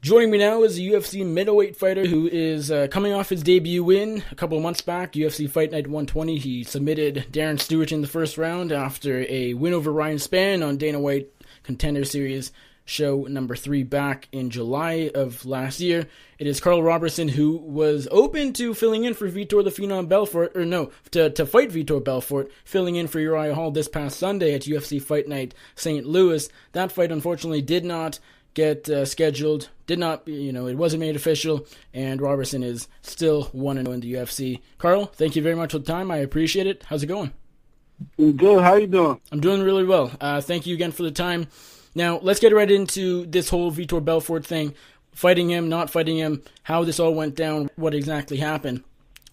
Joining me now is a UFC middleweight fighter who is coming off his debut win a couple of months back, UFC Fight Night 120. He submitted Darren Stewart in the first round after a win over Ryan Spann on Dana White Contender Series show number 3 back in July of last year. It is Karl Roberson who was open to filling in for Vitor the Phenom Belfort, to fight Vitor Belfort, filling in for Uriah Hall this past Sunday at UFC Fight Night St. Louis. That fight unfortunately did not get scheduled, it wasn't made official, and Roberson is still 1-0 in the UFC. Karl, thank you very much for the time. I appreciate it. How's it going? Good. How you doing? I'm doing really well. Thank you again for the time. Now, let's get right into this whole Vitor Belfort thing. Fighting him, not fighting him, how this all went down, what exactly happened.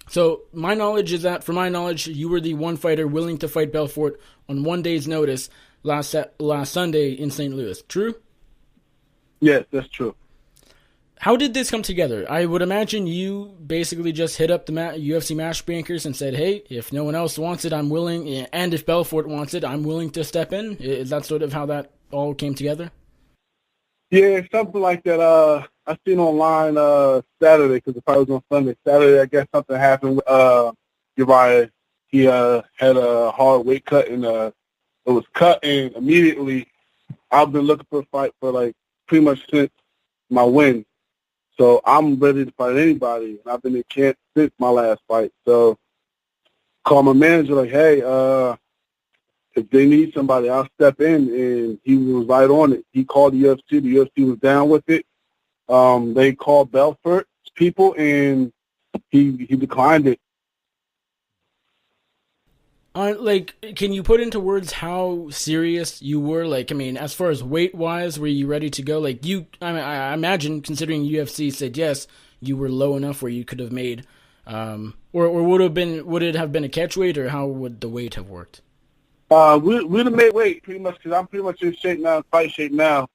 So, my knowledge is that, for my knowledge, you were the one fighter willing to fight Belfort on 1 day's notice last Sunday in St. Louis. True? Yes, that's true. How did this come together? I would imagine you basically just hit up the UFC matchmakers and said, hey, if no one else wants it, I'm willing, and if Belfort wants it, I'm willing to step in. Is that sort of how that all came together? Yeah, something like that. I seen online Saturday, because the fight was on Sunday. Saturday, I guess something happened with Uriah. He had a hard weight cut, and it was cut, and immediately I've been looking for a fight for pretty much since my win. So I'm ready to fight anybody, and I've been in camp since my last fight. So call my manager hey, if they need somebody, I'll step in, and he was right on it. He called the UFC. The UFC was down with it. They called Belfort's people, and he declined it. Can you put into words how serious you were? As far as weight-wise, were you ready to go? I imagine, considering UFC said yes, you were low enough where you could have made, or would it have been a catch weight, or how would the weight have worked? We'd have made weight, pretty much, because I'm pretty much in shape now, fight shape now.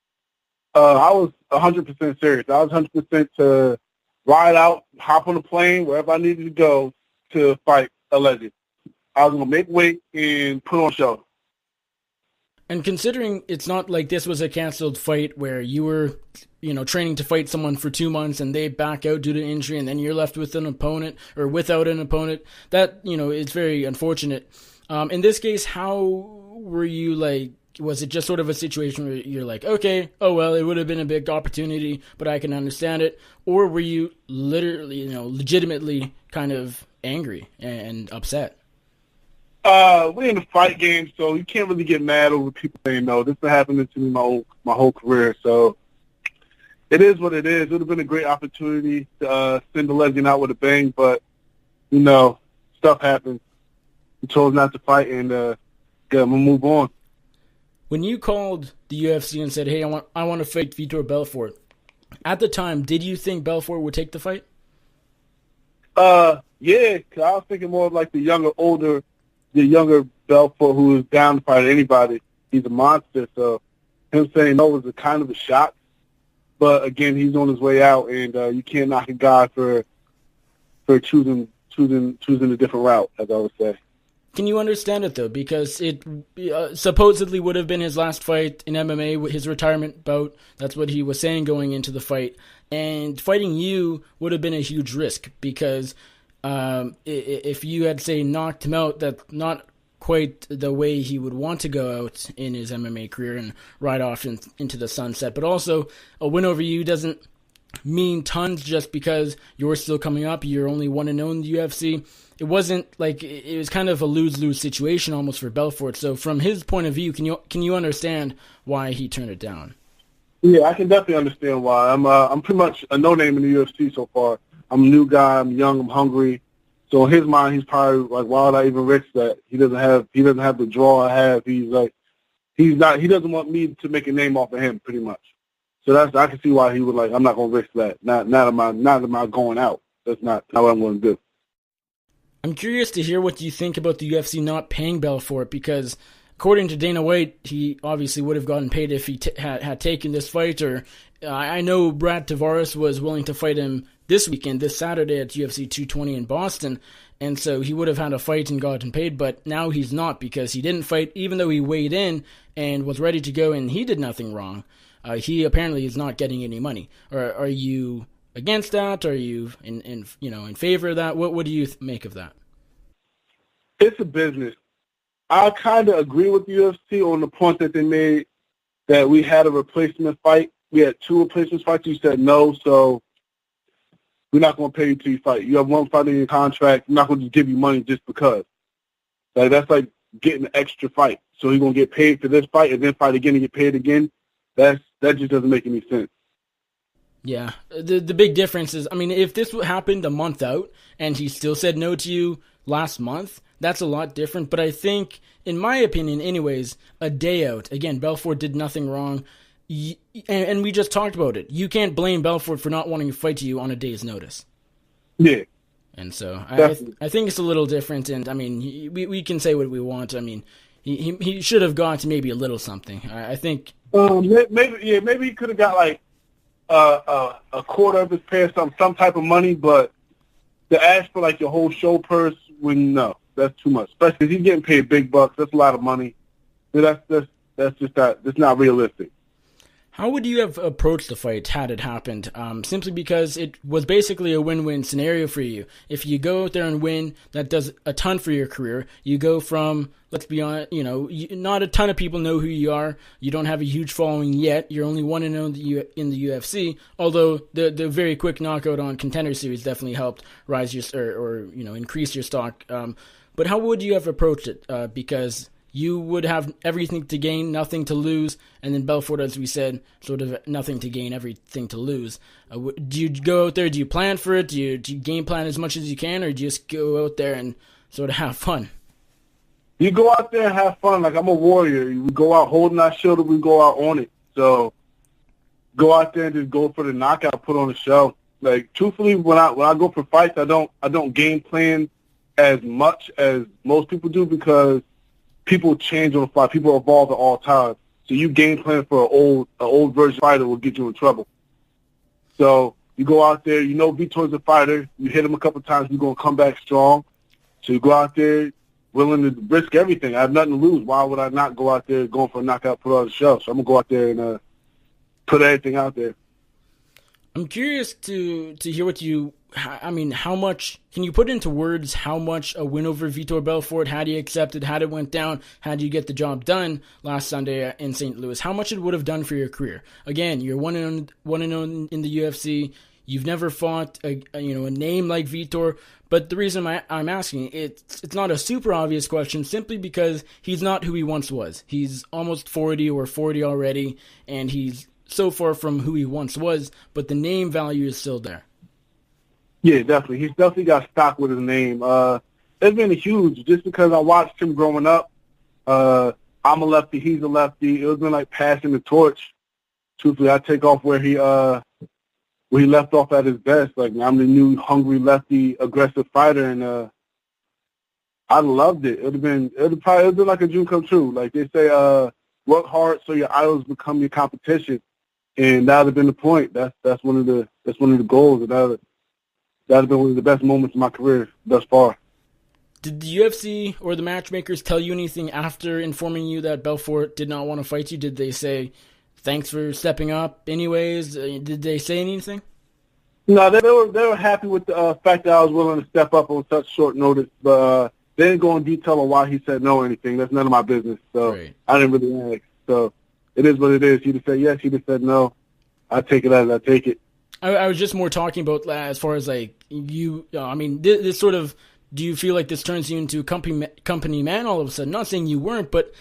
I was 100% serious. I was 100% to ride out, hop on a plane, wherever I needed to go to fight a legend. I was going to make weight and put on a show. And considering it's not like this was a canceled fight where you were, training to fight someone for 2 months and they back out due to injury and then you're left with an opponent or without an opponent, that, it's very unfortunate. In this case, how were you was it just sort of a situation where you're okay, oh well, it would have been a big opportunity, but I can understand it? Or were you literally, legitimately kind of angry and upset? We're in the fight game, so you can't really get mad over people saying no. This has happened to me my whole career, so it is what it is. It would have been a great opportunity to send the legend out with a bang, but, stuff happens. We chose not to fight, and we'll move on. When you called the UFC and said, hey, I want to fight Vitor Belfort, at the time, did you think Belfort would take the fight? Yeah, because I was thinking more of the younger Belfort who is down to fight anybody. He's a monster, so him saying no was a kind of a shock. But again, he's on his way out, and you can't knock a guy for choosing a different route, as I would say. Can you understand it, though? Because it supposedly would have been his last fight in MMA, his retirement bout. That's what he was saying going into the fight. And fighting you would have been a huge risk because if you had, say, knocked him out, that's not quite the way he would want to go out in his MMA career and ride off into the sunset. But also, a win over you doesn't mean tons just because you're still coming up. You're only 1-0 in the UFC. It wasn't it was kind of a lose-lose situation almost for Belfort. So from his point of view, can you understand why he turned it down? Yeah, I can definitely understand why. I'm pretty much a no-name in the UFC so far. I'm a new guy. I'm young. I'm hungry. So in his mind, he's probably why would I even risk that? He doesn't have the draw I have. He doesn't want me to make a name off of him, pretty much. So I can see why he would I'm not going to risk that. Not am I going out. That's not what I'm going to do. I'm curious to hear what you think about the UFC not paying Belfort, because according to Dana White, he obviously would have gotten paid if he had taken this fight. Or I know Brad Tavares was willing to fight him this weekend, this Saturday at UFC 220 in Boston, and so he would have had a fight and gotten paid, but now he's not because he didn't fight, even though he weighed in and was ready to go and he did nothing wrong. he apparently is not getting any money. Or are you against that? Are you in favor of that? What do you make of that? It's a business. I kind of agree with the UFC on the point that they made that we had a replacement fight. We had 2 replacement fights. You said no, so we're not going to pay you till you fight. You have 1 fight in your contract. We're not going to give you money just because. Like, that's like getting an extra fight. So you're going to get paid for this fight and then fight again and get paid again. That just doesn't make any sense. Yeah, the big difference is, I mean, if this happened a month out and he still said no to you last month, that's a lot different. But I think, in my opinion anyways, a day out, again, Belfort did nothing wrong, and we just talked about it. You can't blame Belfort for not wanting to fight you on a day's notice. Yeah. And so I think it's a little different, and I mean, we can say what we want. I mean, he should have gone to maybe a little something. I think. Maybe he could have got like a quarter of his pay, some type of money, but to ask for like your whole show purse, no, that's too much. Especially if he's getting paid big bucks, that's a lot of money. That's not realistic. How would you have approached the fight had it happened? Simply because it was basically a win-win scenario for you. If you go out there and win, that does a ton for your career. You go from, let's be honest, not a ton of people know who you are. You don't have a huge following yet. You're only 1-0 in the UFC. Although the very quick knockout on Contender series definitely helped rise your increase your stock. But how would you have approached it? Because you would have everything to gain, nothing to lose, and then Belfort, as we said, sort of nothing to gain, everything to lose. Do you go out there, do you plan for it, do you game plan as much as you can, or do you just go out there and sort of have fun? You go out there and have fun. Like, I'm a warrior. We go out holding our shield, we go out on it. So go out there and just go for the knockout, put on a show. Like, truthfully, when I go for fights, I don't game plan as much as most people do, because people change on the fly. People evolve at all times. So you game plan for an old version fighter will get you in trouble. So you go out there, Vitor's a fighter. You hit him a couple times, you're going to come back strong. So you go out there willing to risk everything. I have nothing to lose. Why would I not go out there going for a knockout, put on the show? So I'm going to go out there and put everything out there. I'm curious to hear how much, can you put into words how much a win over Vitor Belfort, had he accepted, had it went down, had you get the job done last Sunday in St. Louis, how much it would have done for your career? Again, you're 1-0 in the UFC. You've never fought a name like Vitor, but the reason I'm asking, it's not a super obvious question, simply because he's not who he once was. He's almost 40 already, and he's so far from who he once was, but the name value is still there. Yeah, definitely. He's definitely got stock with his name. It's been huge, just because I watched him growing up. I'm a lefty, he's a lefty. It was been like passing the torch. Truthfully, I take off where he left off at his best. Like, I'm the new hungry lefty, aggressive fighter, and I loved it. It would have been like a dream come true. Like they say, work hard so your idols become your competition, and that would have been the point. That's one of the goals, and that would have been one of the best moments of my career thus far. Did the UFC or the matchmakers tell you anything after informing you that Belfort did not want to fight you? Did they say, thanks for stepping up anyways? Did they say anything? No, they were happy with the fact that I was willing to step up on such short notice, but they didn't go in detail on why he said no or anything. That's none of my business, so right. I didn't really ask. So it is what it is. He'd have said yes, he'd have said no. I take it as I take it. I was just more talking about as far as like you. This sort of. Do you feel like this turns you into a company man all of a sudden? Not saying you weren't, but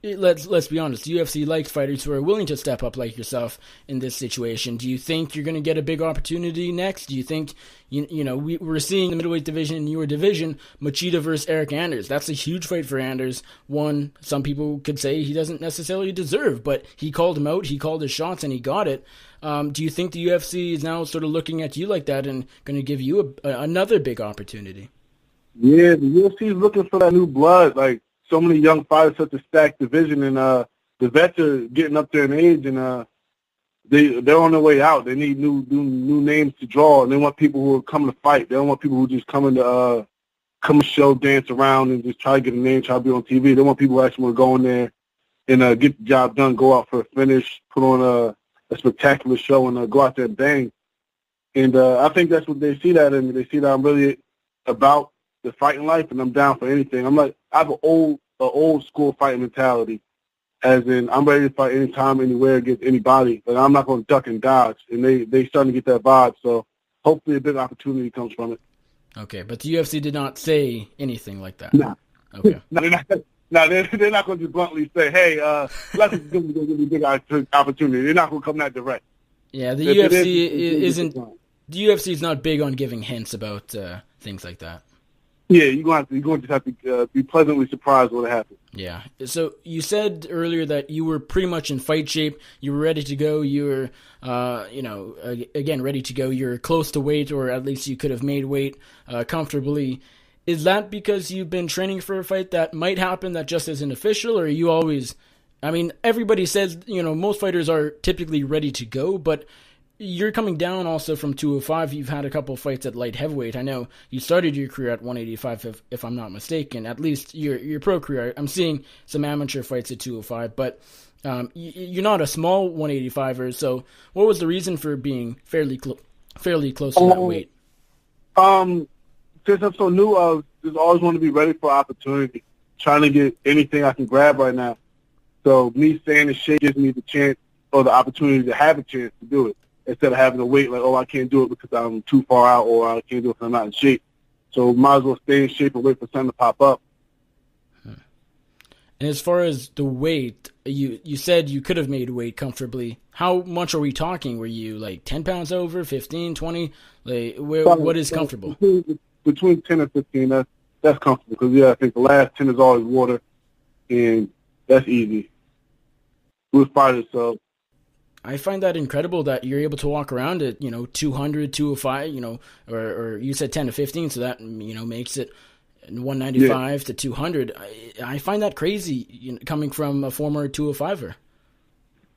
let's be honest. The UFC likes fighters who are willing to step up like yourself in this situation. Do you think you're going to get a big opportunity next? Do you think we're seeing the middleweight division in your division, Machida versus Eric Anders? That's a huge fight for Anders. One, some people could say he doesn't necessarily deserve, but he called him out. He called his shots and he got it. Do you think the UFC is now sort of looking at you like that and going to give you another big opportunity? Yeah, the UFC is looking for that new blood. Like, so many young fighters, such a stacked division, and the vets are getting up there in age, and they're on their way out. They need new names to draw, and they want people who are coming to fight. They don't want people who just come to show, dance around, and just try to get a name, try to be on TV. They want people who actually want to go in there and get the job done, go out for a finish, put on spectacular show and go out there and bang. And I think that's what they see that in me. They see that I'm really about the fighting life, and I'm down for anything. I have an old school fighting mentality, as in I'm ready to fight anytime, anywhere, against anybody. But I'm not going to duck and dodge. And they starting to get that vibe. So hopefully a big opportunity comes from it. Okay, but the UFC did not say anything like that. No. Okay. No, they're not going to just bluntly say, "Hey, let's give me a big opportunity." They're not going to come that direct. Yeah, the UFC isn't. The UFC is not big on giving hints about things like that. Yeah, you're going to just have to be pleasantly surprised when it happens. Yeah. So you said earlier that you were pretty much in fight shape. You were ready to go. You were, again, ready to go. You're close to weight, or at least you could have made weight comfortably. Is that because you've been training for a fight that might happen that just isn't official, or are you always... I mean, everybody says, most fighters are typically ready to go, but you're coming down also from 205. You've had a couple fights at light heavyweight. I know you started your career at 185, if I'm not mistaken. At least your pro career. I'm seeing some amateur fights at 205, but you're not a small 185er. So, what was the reason for being fairly close to that weight? Since I'm so new, I just always want to be ready for opportunity. Trying to get anything I can grab right now. So me staying in shape gives me the chance or the opportunity to have a chance to do it, instead of having to wait like, oh, I can't do it because I'm too far out, or I can't do it because I'm not in shape. So might as well stay in shape and wait for something to pop up. And as far as the weight, you said you could have made weight comfortably. How much are we talking? Were you like 10 pounds over, 15, 20? Like, what is comfortable? Between 10 and 15, that's comfortable. Because, I think the last 10 is always water, and that's easy. We're fighters, so. I find that incredible that you're able to walk around at, 200, 205, or you said 10 to 15, so that, makes it 195 to 200. I find that crazy, coming from a former 205er.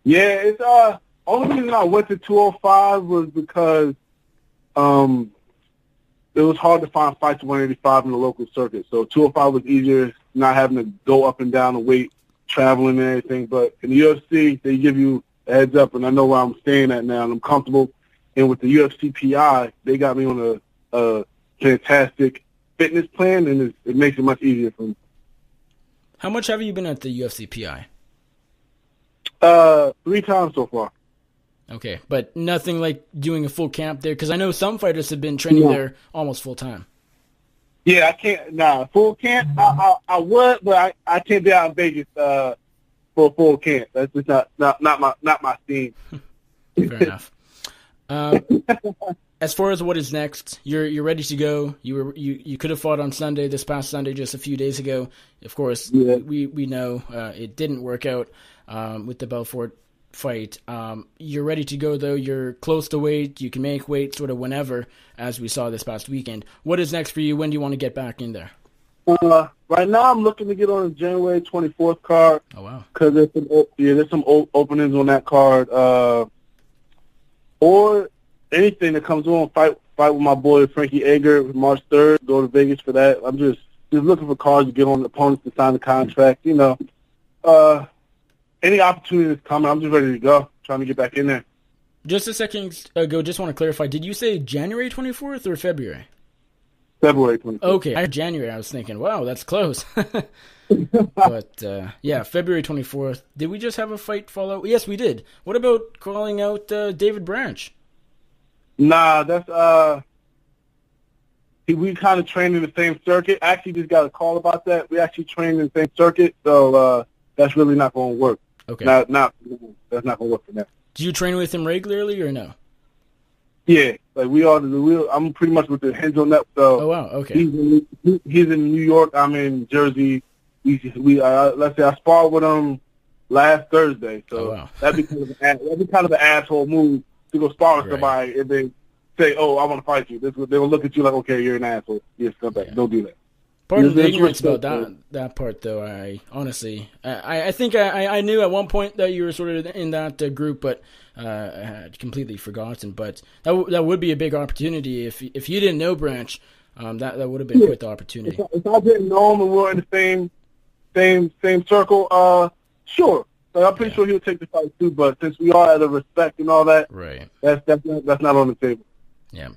Yeah, it's only reason I went to 205 was because it was hard to find fights at 185 in the local circuit. So 205 was easier, not having to go up and down the weight, traveling and everything. But in the UFC, they give you a heads up, and I know where I'm staying at now, and I'm comfortable. And with the UFC PI, they got me on a fantastic fitness plan, and it makes it much easier for me. How much have you been at the UFC PI? 3 times so far. Okay, but nothing like doing a full camp there? Because I know some fighters have been training there almost full time. Yeah, I can't. Nah, full camp, I would, but I can't be out in Vegas for a full camp. That's just not my theme. Fair enough. As far as what is next, you're ready to go. You could have fought on Sunday, this past Sunday, just a few days ago. Of course, we know it didn't work out with the Belfort fight. You're ready to go, though. You're close to weight. You can make weight sort of whenever, as we saw this past weekend. What is next for you? When do you want to get back in there? Right now, I'm looking to get on the January 24th card. Oh, wow. Because there's some openings on that card. Or anything that comes on, fight with my boy Frankie Edgar March 3rd, go to Vegas for that. I'm just looking for cards to get on the opponents to sign the contract. Any opportunity that's coming, I'm just ready to go, trying to get back in there. Just a second ago, just want to clarify, did you say January 24th or February? February 24th. Okay, I heard January. I was thinking, wow, that's close. But, February 24th. Did we just have a fight follow? Yes, we did. What about calling out David Branch? Nah, that's we kind of trained in the same circuit. I actually just got a call about that. We actually trained in the same circuit, so that's really not going to work. Okay. That's not going to work for them. Do you train with him regularly or no? Yeah, like I'm pretty much with the hands on that. So oh wow, okay. He's in New Let's say I sparred with him last Thursday. So wow. that'd be kind of an asshole move to go spar with somebody and then say, "Oh, I want to fight you." They'll look at you like, "Okay, you're an asshole. Yes, come back. Don't do that." Part of the ignorance about that part, though, I honestly, I think I knew at one point that you were sort of in that group, but I had completely forgotten. But that would be a big opportunity if you didn't know Branch. That would have been quite the opportunity. If I didn't know him and we were in the same circle, sure. So I'm pretty sure he'll take the fight too. But since we are out of respect and all that, right? That's not on the table. Yeah.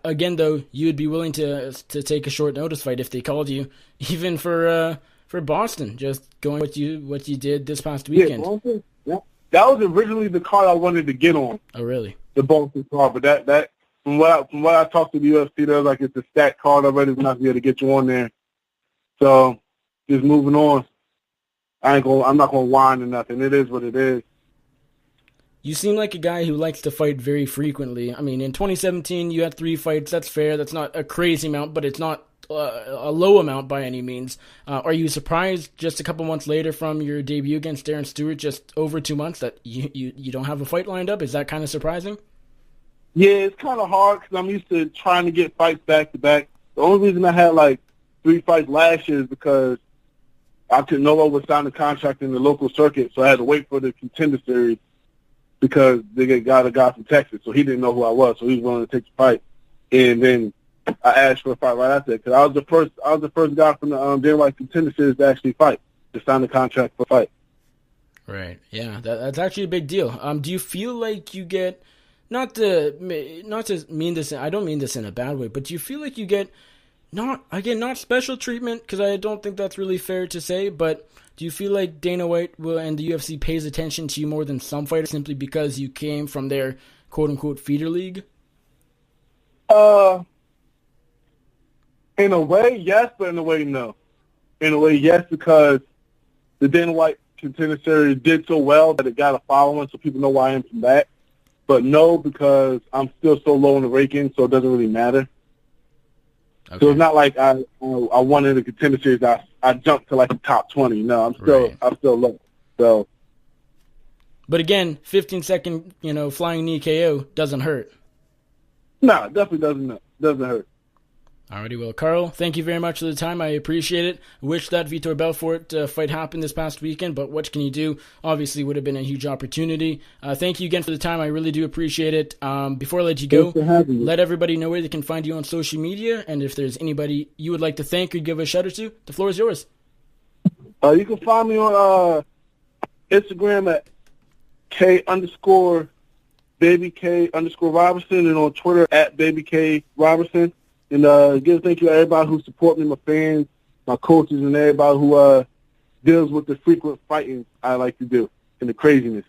Again though, you would be willing to take a short notice fight if they called you, even for Boston, just going what you did this past weekend. Yeah. That was originally the card I wanted to get on. Oh really? The Boston card, but that from what I talked to the UFC, they're like it's a stacked card already. We're not gonna be able to get you on there. So just moving on. I'm not gonna whine or nothing. It is what it is. You seem like a guy who likes to fight very frequently. I mean, in 2017, you had 3 fights. That's fair. That's not a crazy amount, but it's not a low amount by any means. Are you surprised just a couple months later from your debut against Darren Stewart, just over 2 months, that you don't have a fight lined up? Is that kind of surprising? Yeah, it's kind of hard because I'm used to trying to get fights back to back. The only reason I had like 3 fights last year is because no one was signing a contract in the local circuit, so I had to wait for the Contender series because they got a guy from Texas, so he didn't know who I was, so he was willing to take the fight. And then I asked for a fight right after that because I was the first guy from the Dana White Contender series to actually fight, to sign the contract for a fight. Right. Yeah, that's actually a big deal. Do you feel like you get not to mean this? I don't mean this in a bad way, but do you feel like you get not special treatment, because I don't think that's really fair to say, but do you feel like Dana White and the UFC pays attention to you more than some fighters simply because you came from their quote-unquote feeder league? In a way, yes, but in a way, no. In a way, yes, because the Dana White Contender series did so well that it got a following, so people know why I am from that. But no, because I'm still so low in the ranking, so it doesn't really matter. Okay. So it's not like I won in the Contender series. I jumped to like the top 20. No, I'm still low. So, but again, 15-second flying knee KO doesn't hurt. No, it definitely doesn't hurt. Alrighty, well, Karl, thank you very much for the time. I appreciate it. Wish that Vitor Belfort fight happened this past weekend, but what can you do? Obviously, would have been a huge opportunity. Thank you again for the time. I really do appreciate it. Before I let you go, let everybody know where they can find you on social media, and if there's anybody you would like to thank or give a shout out to, the floor is yours. You can find me on Instagram at K_BabyK_Roberson and on Twitter at BabyK_Roberson. And again, thank you to everybody who support me, my fans, my coaches, and everybody who deals with the frequent fighting I like to do and the craziness.